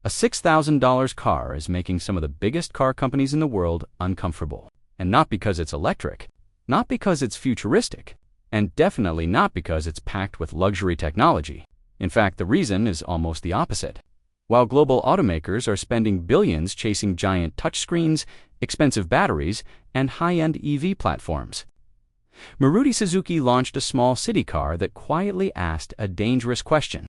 A $6,000 car is making some of the biggest car companies in the world uncomfortable. And not because it's electric, not because it's futuristic, and definitely not because it's packed with luxury technology. In fact, the reason is almost the opposite. While global automakers are spending billions chasing giant touchscreens, expensive batteries, and high-end EV platforms, Maruti Suzuki launched a small city car that quietly asked a dangerous question.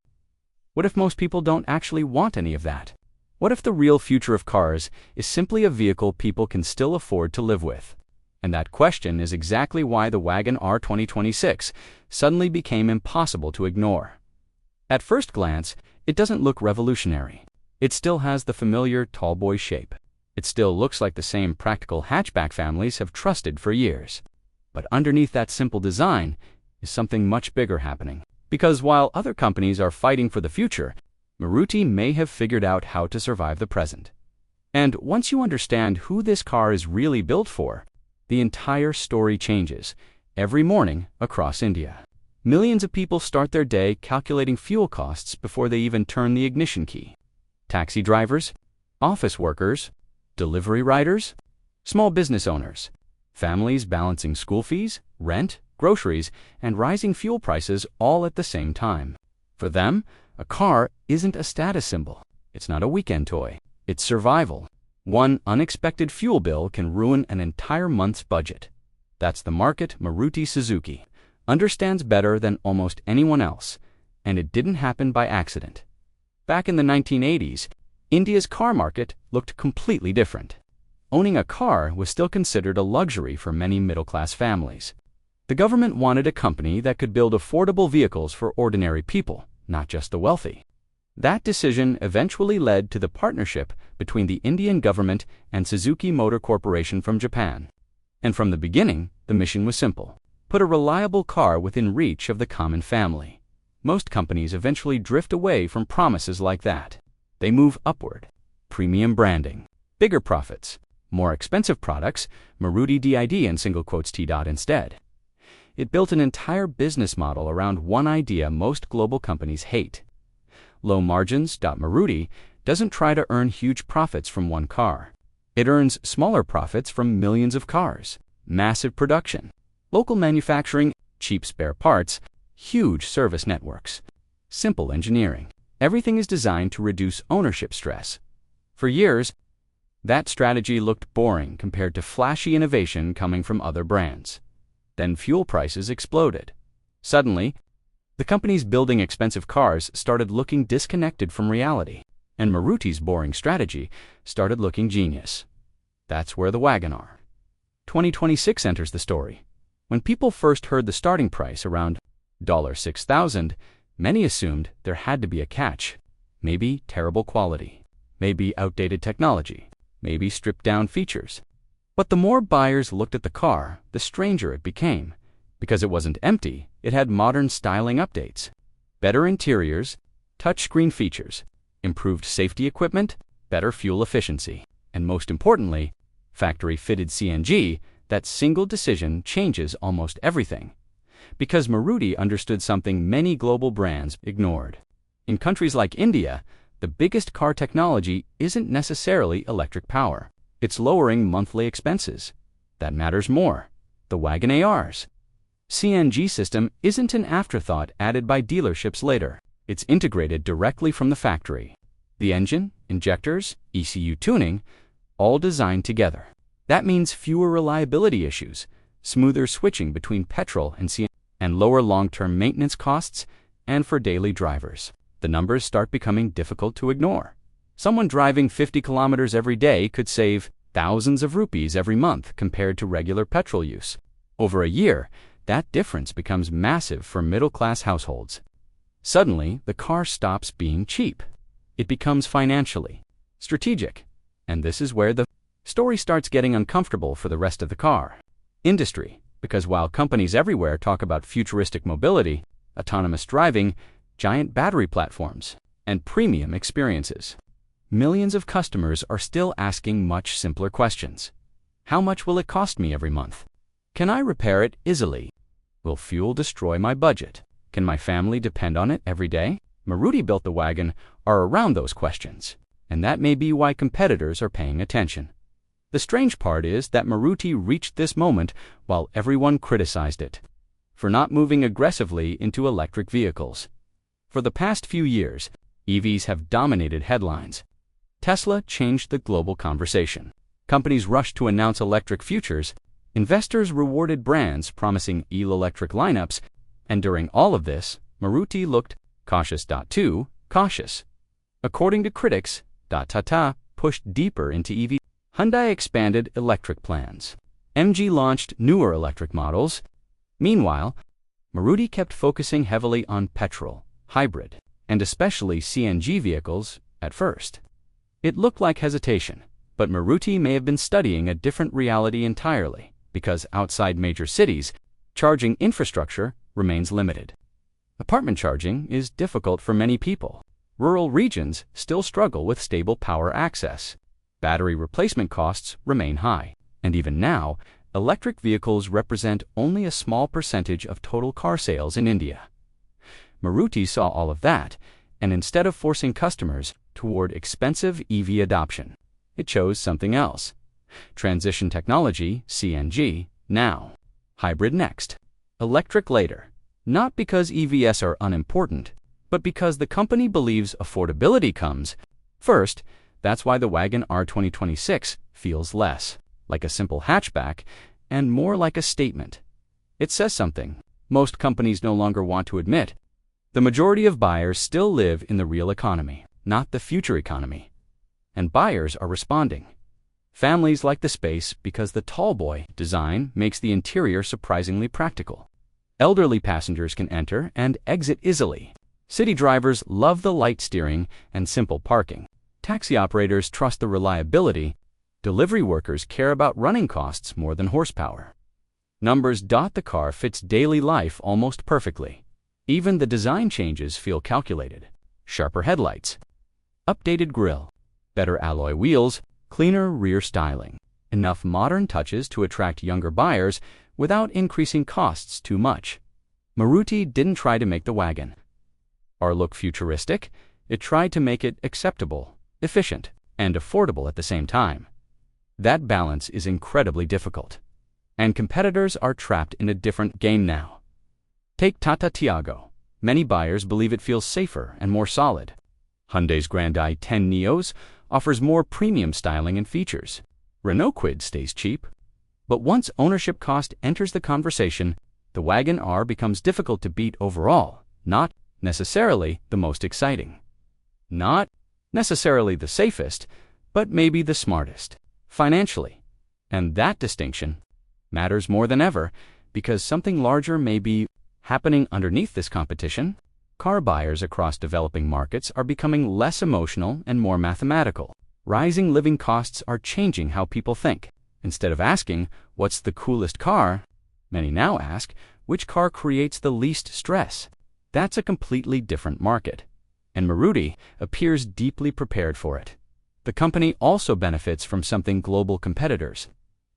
What if most people don't actually want any of that? What if the real future of cars is simply a vehicle people can still afford to live with? And that question is exactly why the Wagon R 2026 suddenly became impossible to ignore. At first glance, it doesn't look revolutionary. It still has the familiar tallboy shape. It still looks like the same practical hatchback families have trusted for years. But underneath that simple design is something much bigger happening. Because while other companies are fighting for the future, Maruti may have figured out how to survive the present. And once you understand who this car is really built for, the entire story changes. Every morning across India, millions of people start their day calculating fuel costs before they even turn the ignition key. Taxi drivers, office workers, delivery riders, small business owners, families balancing school fees, rent, groceries, and rising fuel prices all at the same time. For them, a car isn't a status symbol. It's not a weekend toy. It's survival. One unexpected fuel bill can ruin an entire month's budget. That's the market Maruti Suzuki understands better than almost anyone else, and it didn't happen by accident. Back in the 1980s, India's car market looked completely different. Owning a car was still considered a luxury for many middle-class families. The government wanted a company that could build affordable vehicles for ordinary people, not just the wealthy. That decision eventually led to the partnership between the Indian government and Suzuki Motor Corporation from Japan. And from the beginning, the mission was simple: put a reliable car within reach of the common family. Most companies eventually drift away from promises like that. They move upward. Premium branding, bigger profits, more expensive products, Maruti DID and single quotes T. instead. It built an entire business model around one idea most global companies hate. Low margins. Maruti doesn't try to earn huge profits from one car. It earns smaller profits from millions of cars, massive production, local manufacturing, cheap spare parts, huge service networks, simple engineering. Everything is designed to reduce ownership stress. For years, that strategy looked boring compared to flashy innovation coming from other brands. Then fuel prices exploded. Suddenly, the companies building expensive cars started looking disconnected from reality, and Maruti's boring strategy started looking genius. That's where the Wagon R 2026 enters the story. When people first heard the starting price around $6,000, many assumed there had to be a catch. Maybe terrible quality, maybe outdated technology, maybe stripped-down features. But the more buyers looked at the car, the stranger it became. Because it wasn't empty, it had modern styling updates, better interiors, touchscreen features, improved safety equipment, better fuel efficiency, and most importantly, factory-fitted CNG. That single decision changes almost everything. Because Maruti understood something many global brands ignored. In countries like India, the biggest car technology isn't necessarily electric power. It's lowering monthly expenses. That matters more. The Wagon R's CNG system isn't an afterthought added by dealerships later. It's integrated directly from the factory. The engine, injectors, ECU tuning, all designed together. That means fewer reliability issues, smoother switching between petrol and CNG, and lower long-term maintenance costs. And for daily drivers, the numbers start becoming difficult to ignore. Someone driving 50 kilometers every day could save thousands of rupees every month compared to regular petrol use. Over a year, that difference becomes massive for middle-class households. Suddenly, the car stops being cheap. It becomes financially strategic. And this is where the story starts getting uncomfortable for the rest of the car industry. Because while companies everywhere talk about futuristic mobility, autonomous driving, giant battery platforms, and premium experiences, millions of customers are still asking much simpler questions. How much will it cost me every month? Can I repair it easily? Will fuel destroy my budget? Can my family depend on it every day? Maruti built the Wagon R around those questions. and that may be why competitors are paying attention. The strange part is that Maruti reached this moment while everyone criticized it for not moving aggressively into electric vehicles. For the past few years, EVs have dominated headlines. Tesla changed the global conversation. Companies rushed to announce electric futures, investors rewarded brands promising electric lineups, and during all of this, Maruti looked cautious. According to critics, Tata pushed deeper into EV. Hyundai expanded electric plans. MG launched newer electric models. Meanwhile, Maruti kept focusing heavily on petrol, hybrid, and especially CNG vehicles at first. It looked like hesitation, but Maruti may have been studying a different reality entirely, because outside major cities, charging infrastructure remains limited. Apartment charging is difficult for many people. Rural regions still struggle with stable power access. Battery replacement costs remain high, and even now, electric vehicles represent only a small percentage of total car sales in India. Maruti saw all of that, and instead of forcing customers toward expensive EV adoption, it chose something else. Transition technology, CNG, now. Hybrid next. Electric later. Not because EVs are unimportant, but because the company believes affordability comes first. That's why the Wagon R 2026 feels less like a simple hatchback and more like a statement. It says something most companies no longer want to admit. The majority of buyers still live in the real economy, not the future economy. And buyers are responding. Families like the space because the tallboy design makes the interior surprisingly practical. Elderly passengers can enter and exit easily. City drivers love the light steering and simple parking. Taxi operators trust the reliability. Delivery workers care about running costs more than horsepower. Numbers. The car fits daily life almost perfectly. Even the design changes feel calculated. Sharper headlights, updated grille, better alloy wheels, cleaner rear styling. Enough modern touches to attract younger buyers without increasing costs too much. Maruti didn't try to make the Wagon R look futuristic. It tried to make it acceptable, efficient, and affordable at the same time. That balance is incredibly difficult, and competitors are trapped in a different game now. Take Tata Tiago. Many buyers believe it feels safer and more solid. Hyundai's Grand i10 Neos offers more premium styling and features. Renault Kwid stays cheap. But once ownership cost enters the conversation, the Wagon R becomes difficult to beat overall, not necessarily the most exciting. Not necessarily the safest, but maybe the smartest, financially. And that distinction matters more than ever because something larger may be happening underneath this competition. Car buyers across developing markets are becoming less emotional and more mathematical. Rising living costs are changing how people think. Instead of asking, what's the coolest car? Many now ask, which car creates the least stress? That's a completely different market. And Maruti appears deeply prepared for it. The company also benefits from something global competitors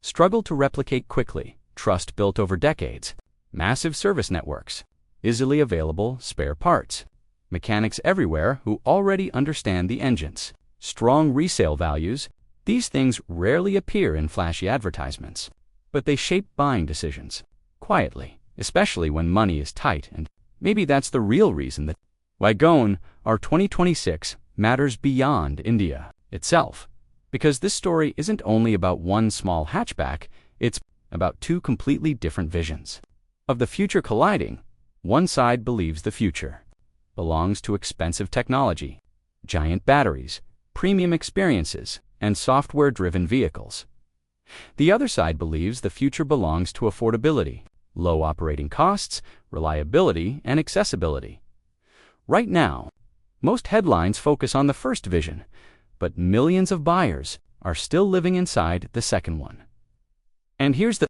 struggle to replicate quickly: trust built over decades, massive service networks, easily available spare parts, mechanics everywhere who already understand the engines, strong resale values. These things rarely appear in flashy advertisements, but they shape buying decisions quietly, especially when money is tight, and maybe that's the real reason that Wagon R 2026 matters beyond India itself. Because this story isn't only about one small hatchback, it's about two completely different visions of the future colliding. One side believes the future belongs to expensive technology, giant batteries, premium experiences, and software-driven vehicles. The other side believes the future belongs to affordability, low operating costs, reliability, and accessibility. Right now, most headlines focus on the first vision, but millions of buyers are still living inside the second one. And here's the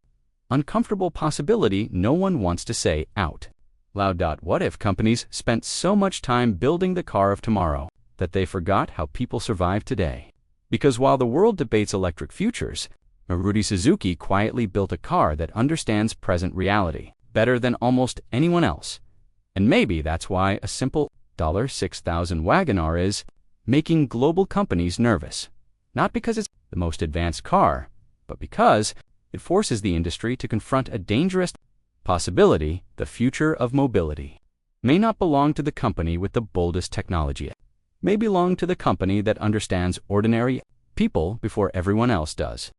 uncomfortable possibility no one wants to say out loud. What if companies spent so much time building the car of tomorrow that they forgot how people survive today? Because while the world debates electric futures, Maruti Suzuki quietly built a car that understands present reality better than almost anyone else. And maybe that's why a simple $6,000 Wagon R is making global companies nervous. Not because it's the most advanced car, but because it forces the industry to confront a dangerous possibility. The future of mobility may not belong to the company with the boldest technology. It may belong to the company that understands ordinary people before everyone else does.